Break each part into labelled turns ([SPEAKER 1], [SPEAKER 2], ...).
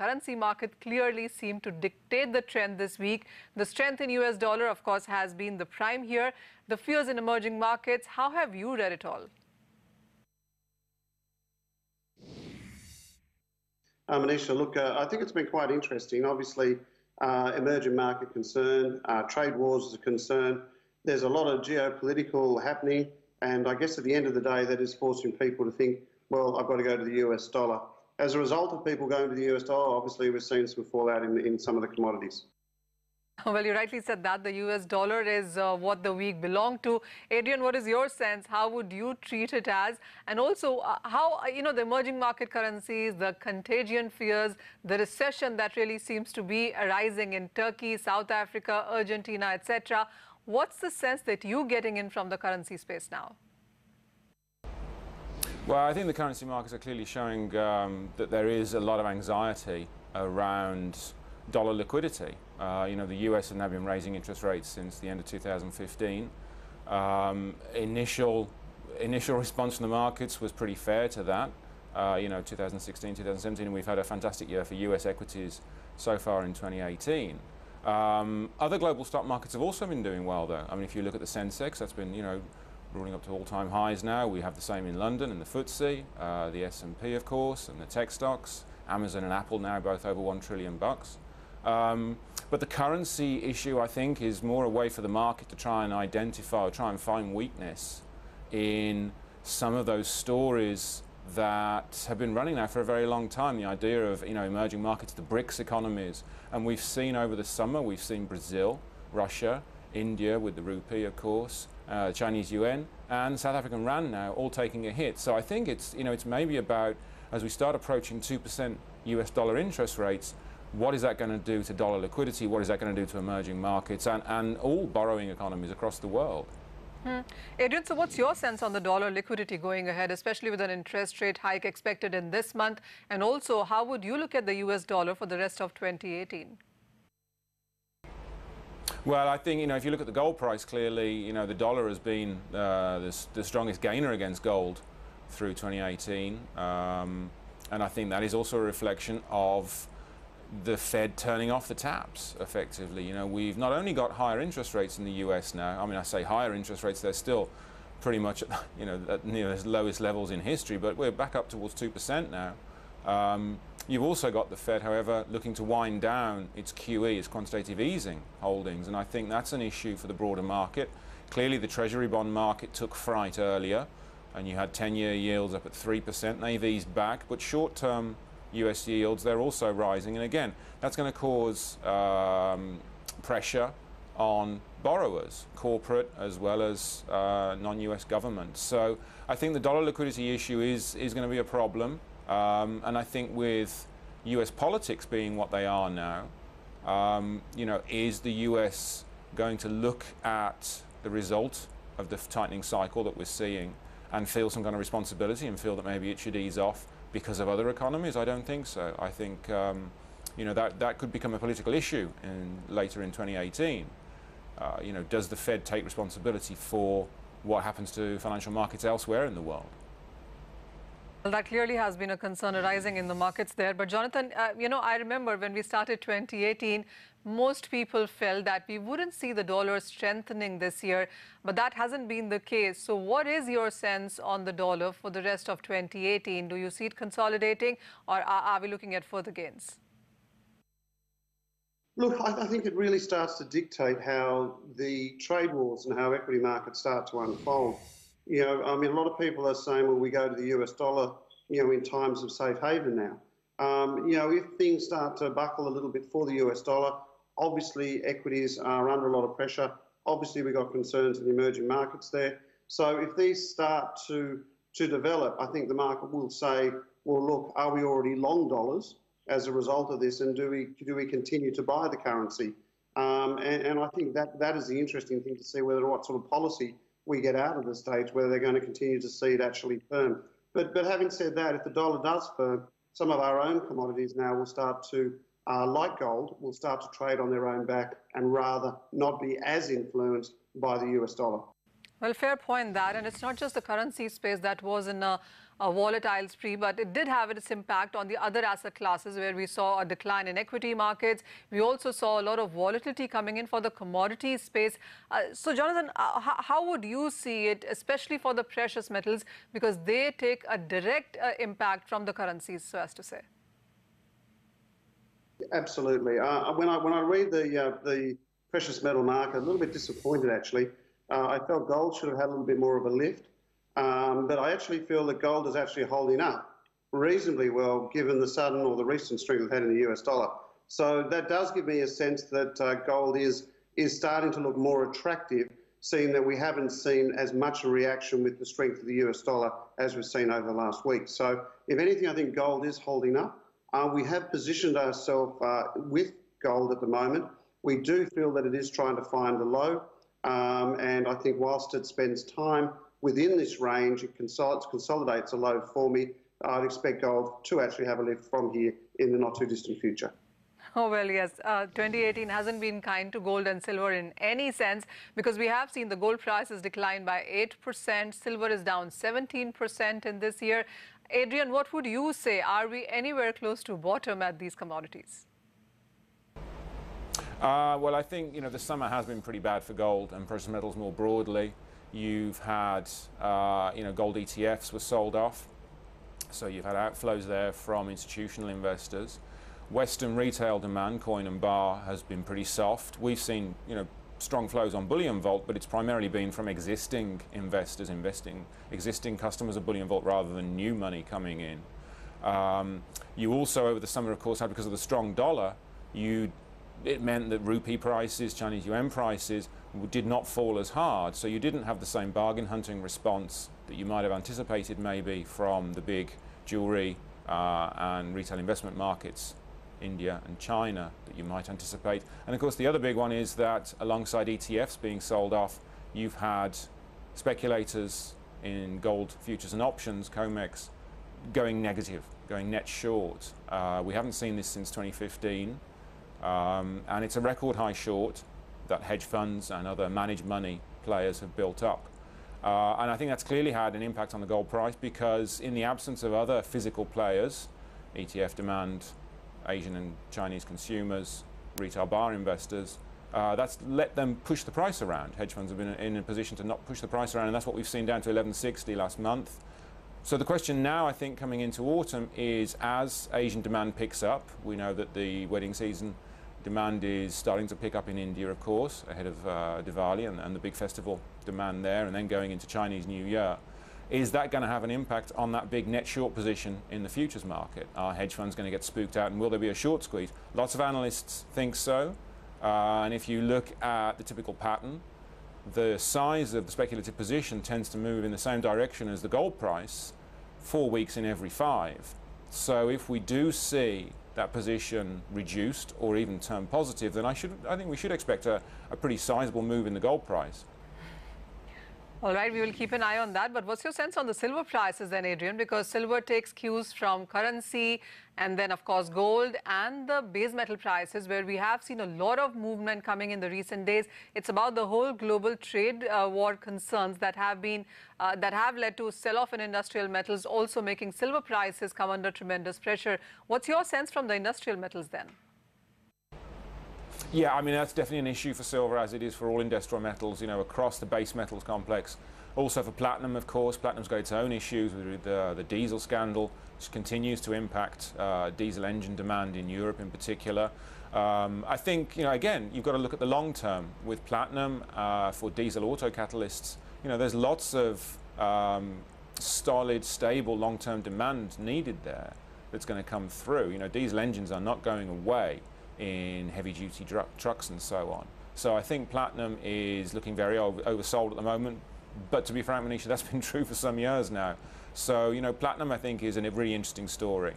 [SPEAKER 1] currency market clearly seemed to dictate the trend this week. The strength in US dollar, of course, has been the prime here. The fears in emerging markets, how have you read it all?
[SPEAKER 2] Manisha, look, I think it's been quite interesting. Obviously, emerging market concern, trade wars is a concern. There's a lot of geopolitical happening, and I guess at the end of the day, that is forcing people to think, well, I've got to go to the US dollar. As a result of people going to the US dollar, obviously, we're seeing some fallout in some of the commodities.
[SPEAKER 1] Well, you rightly said that the US dollar is what the week belonged to. Adrian, what is your sense? How would you treat it as? And also, how, the emerging market currencies, the contagion fears, the recession that really seems to be arising in Turkey, South Africa, Argentina, etc. What's the sense that you're getting in from the currency space now?
[SPEAKER 3] Well, I think the currency markets are clearly showing that there is a lot of anxiety around dollar liquidity. The US has now been raising interest rates since the end of 2015. Initial response from the markets was pretty fair to that. 2016, 2017, we've had a fantastic year for US equities so far in 2018. Other global stock markets have also been doing well, though. I mean, if you look at the Sensex, that's been, rolling up to all-time highs now. We have the same in London, in the FTSE, the S&P, of course, and the tech stocks. Amazon and Apple now both over $1 trillion. But the currency issue, I think, is more a way for the market to try and identify or try and find weakness in some of those stories that have been running now for a very long time. The idea of emerging markets, the BRICS economies, and we've seen over the summer, we've seen Brazil, Russia, India with the rupee, of course, Chinese yuan, and South African rand now all taking a hit. So I think it's it's maybe about, as we start approaching 2% US dollar interest rates, what is that going to do to dollar liquidity? What is that going to do to emerging markets and all borrowing economies across the world?
[SPEAKER 1] Adrian, so what's your sense on the dollar liquidity going ahead, especially with an interest rate hike expected in this month? And also, how would you look at the US dollar for the rest of 2018?
[SPEAKER 3] Well, I think, if you look at the gold price, clearly, the dollar has been the strongest gainer against gold through 2018. And I think that is also a reflection of the Fed turning off the taps, effectively. We've not only got higher interest rates in the US now. I mean, I say higher interest rates, they're still pretty much, at near the lowest levels in history, but we're back up towards 2% now. You've also got the Fed, however, looking to wind down its QE, its quantitative easing holdings, and I think that's an issue for the broader market. Clearly, the Treasury bond market took fright earlier, and you had 10-year yields up at 3%. They've eased back, but short-term US yields, they're also rising, and again, that's going to cause pressure on borrowers, corporate as well as non-US government. So I think the dollar liquidity issue is going to be a problem. And I think with US politics being what they are now, is the US going to look at the result of the tightening cycle that we're seeing and feel some kind of responsibility and feel that maybe it should ease off because of other economies? I don't think so. I think that could become a political issue later in 2018. Does the Fed take responsibility for what happens to financial markets elsewhere in the world?
[SPEAKER 1] Well, that clearly has been a concern arising in the markets there. But Jonathan, I remember when we started 2018, most people felt that we wouldn't see the dollar strengthening this year, but that hasn't been the case. So what is your sense on the dollar for the rest of 2018? Do you see it consolidating, or are we looking at further gains?
[SPEAKER 2] Look, I think it really starts to dictate how the trade wars and how equity markets start to unfold. I mean, a lot of people are saying, well, we go to the US dollar, in times of safe haven now. If things start to buckle a little bit for the US dollar, obviously equities are under a lot of pressure. Obviously, we've got concerns in the emerging markets there. So if these start to develop, I think the market will say, well, look, are we already long dollars as a result of this, and do we continue to buy the currency? And I think that is the interesting thing to see what sort of policy we get out of the States, whether they're going to continue to see it actually firm. But having said that, if the dollar does firm, some of our own commodities now will start to, like gold, will start to trade on their own back and rather not be as influenced by the US dollar.
[SPEAKER 1] Well, fair point that, and it's not just the currency space that was in a volatile spree, but it did have its impact on the other asset classes where we saw a decline in equity markets. We also saw a lot of volatility coming in for the commodities space. So, Jonathan, how would you see it, especially for the precious metals, because they take a direct impact from the currencies, so as to say?
[SPEAKER 2] Absolutely. When I read the precious metal market, a little bit disappointed actually. I felt gold should have had a little bit more of a lift, but I actually feel that gold is actually holding up reasonably well given the sudden or the recent strength we've had in the US dollar. So that does give me a sense that gold is starting to look more attractive, seeing that we haven't seen as much a reaction with the strength of the US dollar as we've seen over the last week. So if anything, I think gold is holding up. We have positioned ourselves with gold at the moment. We do feel that it is trying to find a low, and I think whilst it spends time within this range, it consolidates a low for me. I'd expect gold to actually have a lift from here in the not too distant future.
[SPEAKER 1] Oh, well, yes. 2018 hasn't been kind to gold and silver in any sense, because we have seen the gold prices decline by 8%. Silver is down 17% in this year. Adrian, what would you say? Are we anywhere close to bottom at these commodities?
[SPEAKER 3] Well, I think, the summer has been pretty bad for gold and precious metals more broadly. You've had, gold ETFs were sold off. So you've had outflows there from institutional investors. Western retail demand, coin and bar, has been pretty soft. We've seen, strong flows on BullionVault, but it's primarily been from existing investors existing customers of BullionVault rather than new money coming in. You also, over the summer, of course, had, because of the strong dollar, it meant that rupee prices, Chinese yuan prices, did not fall as hard. So you didn't have the same bargain hunting response that you might have anticipated maybe from the big jewelry and retail investment markets, India and China, that you might anticipate. And of course the other big one is that alongside ETFs being sold off, you've had speculators in gold futures and options, COMEX, going negative, going net short. We haven't seen this since 2015, and it's a record high short that hedge funds and other managed money players have built up. And I think that's clearly had an impact on the gold price, because in the absence of other physical players, ETF demand, Asian and Chinese consumers, retail bar investors, that's let them push the price around. Hedge funds have been in a position to not push the price around, and that's what we've seen down to 1160 last month. So the question now, I think, coming into autumn is, as Asian demand picks up, we know that the wedding season demand is starting to pick up in India, of course, ahead of Diwali and the big festival demand there, and then going into Chinese New Year. Is that going to have an impact on that big net short position in the futures market? Are hedge funds going to get spooked out, and will there be a short squeeze? Lots of analysts think so. And if you look at the typical pattern, the size of the speculative position tends to move in the same direction as the gold price 4 weeks in every 5. So if we do see that position reduced or even turn positive, then I think we should expect a pretty sizable move in the gold price.
[SPEAKER 1] All right, we will keep an eye on that. But what's your sense on the silver prices then, Adrian? Because silver takes cues from currency and then, of course, gold and the base metal prices, where we have seen a lot of movement coming in the recent days. It's about the whole global trade war concerns that have led to sell-off in industrial metals, also making silver prices come under tremendous pressure. What's your sense from the industrial metals then?
[SPEAKER 3] Yeah, I mean, that's definitely an issue for silver, as it is for all industrial metals, across the base metals complex. Also for platinum, of course. Platinum's got its own issues with the diesel scandal, which continues to impact diesel engine demand in Europe in particular. I think, again, you've got to look at the long term with platinum for diesel auto catalysts. There's lots of solid, stable, long-term demand needed there that's going to come through. Diesel engines are not going away in heavy-duty trucks and so on. So I think platinum is looking very oversold at the moment. But to be frank, Manisha, that's been true for some years now. So, platinum, I think, is a really interesting story.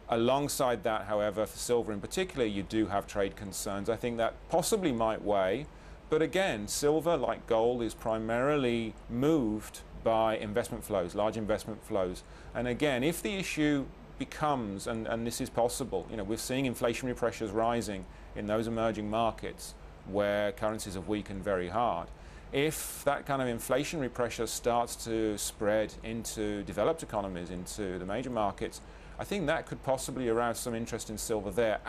[SPEAKER 3] Alongside that, however, for silver in particular, you do have trade concerns. I think that possibly might weigh. But again, silver, like gold, is primarily moved by investment flows, large investment flows. And again, if the issue becomes, and this is possible, we're seeing inflationary pressures rising in those emerging markets where currencies have weakened very hard. if that kind of inflationary pressure starts to spread into developed economies, into the major markets, I think that could possibly arouse some interest in silver there.